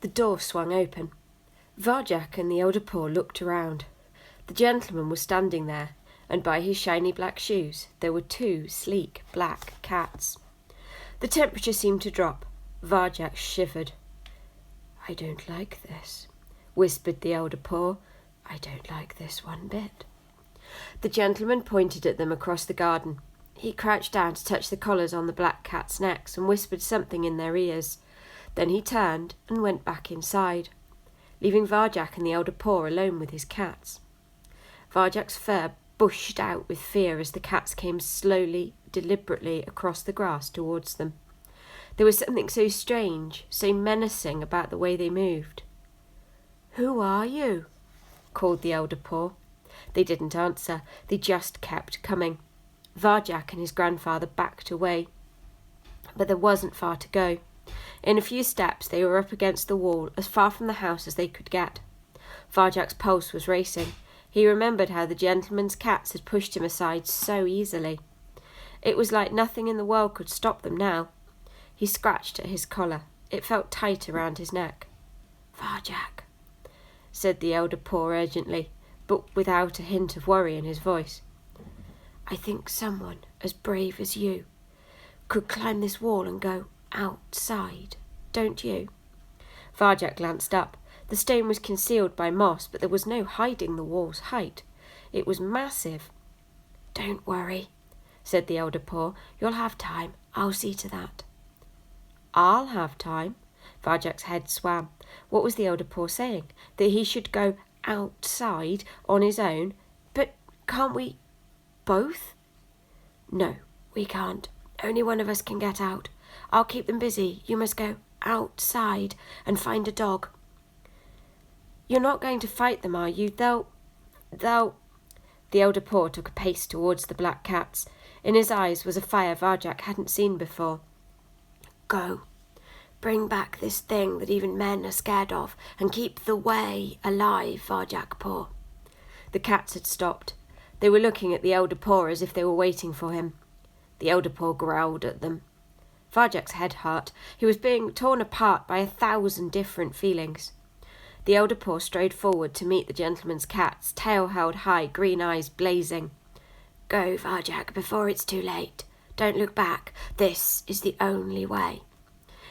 The door swung open. Varjak and the elder Paw looked around. The gentleman was standing there, and by his shiny black shoes there were 2 sleek black cats. The temperature seemed to drop. Varjak shivered. "I don't like this," whispered the elder Paw. "I don't like this one bit." The gentleman pointed at them across the garden. He crouched down to touch the collars on the black cats' necks and whispered something in their ears. Then he turned and went back inside, leaving Varjak and the elder Paw alone with his cats. Varjak's fur bushed out with fear as the cats came slowly, deliberately across the grass towards them. There was something so strange, so menacing about the way they moved. "Who are you?" called the elder Paw. They didn't answer. They just kept coming. Varjak and his grandfather backed away. But there wasn't far to go. In a few steps they were up against the wall, as far from the house as they could get. Varjak's pulse was racing. He remembered how the gentleman's cats had pushed him aside so easily. It was like nothing in the world could stop them now. He scratched at his collar. It felt tight around his neck. "Varjak," said the elder Paw urgently, but without a hint of worry in his voice. "I think someone as brave as you could climb this wall and go outside, don't you?" Varjak glanced up. The stone was concealed by moss, but there was no hiding the wall's height. It was massive. "Don't worry," said the elder Paw. "You'll have time. I'll see to that." "I'll have time?" Varjak's head swam. What was the elder Paw saying? That he should go outside on his own? But can't we both? "No, we can't. Only one of us can get out. I'll keep them busy. You must go outside and find a dog." "You're not going to fight them, are you? They'll... The elder Paw took a pace towards the black cats. In his eyes was a fire Varjak hadn't seen before. "Go. Bring back this thing that even men are scared of, and keep the way alive, Varjak Paw." The cats had stopped. They were looking at the elder Paw as if they were waiting for him. The elder Paw growled at them. Varjak's head hurt. He was being torn apart by 1,000 different feelings. The elder Paw strode forward to meet the gentleman's cats, tail held high, green eyes blazing. "Go, Varjak, before it's too late. Don't look back. This is the only way."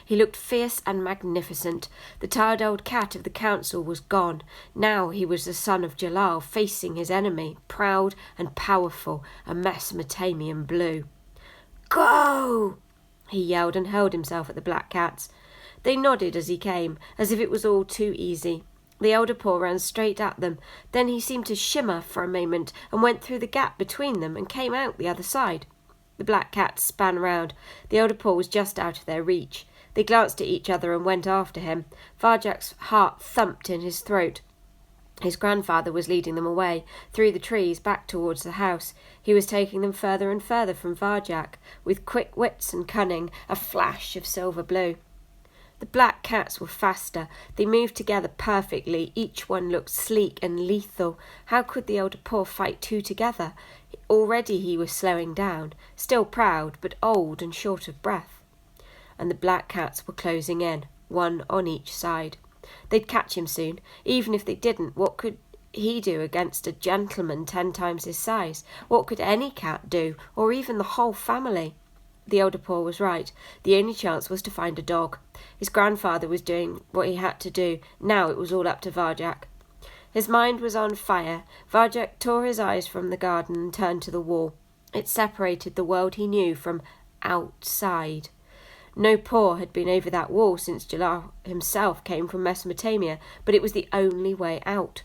He looked fierce and magnificent. The tired old cat of the council was gone. Now he was the son of Jalal, facing his enemy, proud and powerful, a Mesopotamian blue. "Go!" he yelled and hurled himself at the black cats. They nodded as he came, as if it was all too easy. The elder Paw ran straight at them. Then he seemed to shimmer for a moment and went through the gap between them and came out the other side. The black cats span round. The elder Paw was just out of their reach. They glanced at each other and went after him. Varjak's heart thumped in his throat. His grandfather was leading them away, through the trees, back towards the house. He was taking them further and further from Varjak, with quick wits and cunning, a flash of silver blue. The black cats were faster. They moved together perfectly. Each one looked sleek and lethal. How could the elder Paw fight 2 together? Already he was slowing down, still proud, but old and short of breath. And the black cats were closing in, one on each side. They'd catch him soon. Even if they didn't, what could he do against a gentleman 10 times his size? What could any cat do, or even the whole family? The elder Paw was right. The only chance was to find a dog. His grandfather was doing what he had to do. Now it was all up to Varjak. His mind was on fire. Varjak tore his eyes from the garden and turned to the wall. It separated the world he knew from outside. No Paw had been over that wall since Jalal himself came from Mesopotamia, but it was the only way out.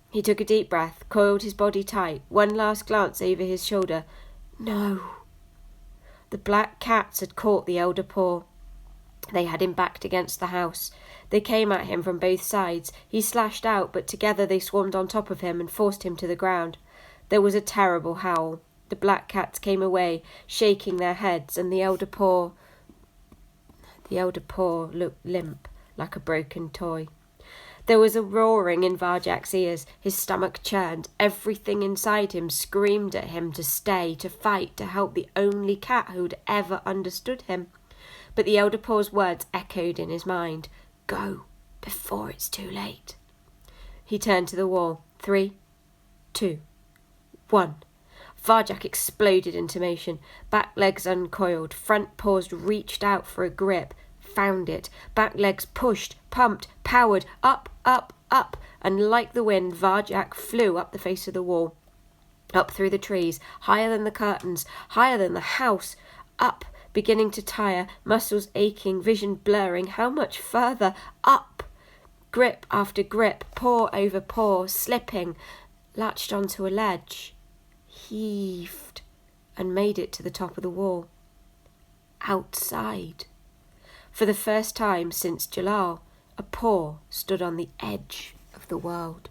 He took a deep breath, coiled his body tight, one last glance over his shoulder. No. The black cats had caught the elder Paw. They had him backed against the house. They came at him from both sides. He slashed out, but together they swarmed on top of him and forced him to the ground. There was a terrible howl. The black cats came away, shaking their heads, and the elder Paw looked limp, like a broken toy. There was a roaring in Varjak's ears. His stomach churned. Everything inside him screamed at him to stay, to fight, to help the only cat who'd ever understood him. But the elder Paw's words echoed in his mind. Go, before it's too late. He turned to the wall. 3, 2, 1. Varjak exploded into motion. Back legs uncoiled. Front paws reached out for a grip. Found it. Back legs pushed, pumped, powered, up, up, up. And like the wind, Varjak flew up the face of the wall. Up through the trees, higher than the curtains, higher than the house. Up, beginning to tire, muscles aching, vision blurring. How much further? Up! Grip after grip, paw over paw, slipping. Latched onto a ledge. Heaved and made it to the top of the wall. Outside. For the first time since Jalal, a paw stood on the edge of the world.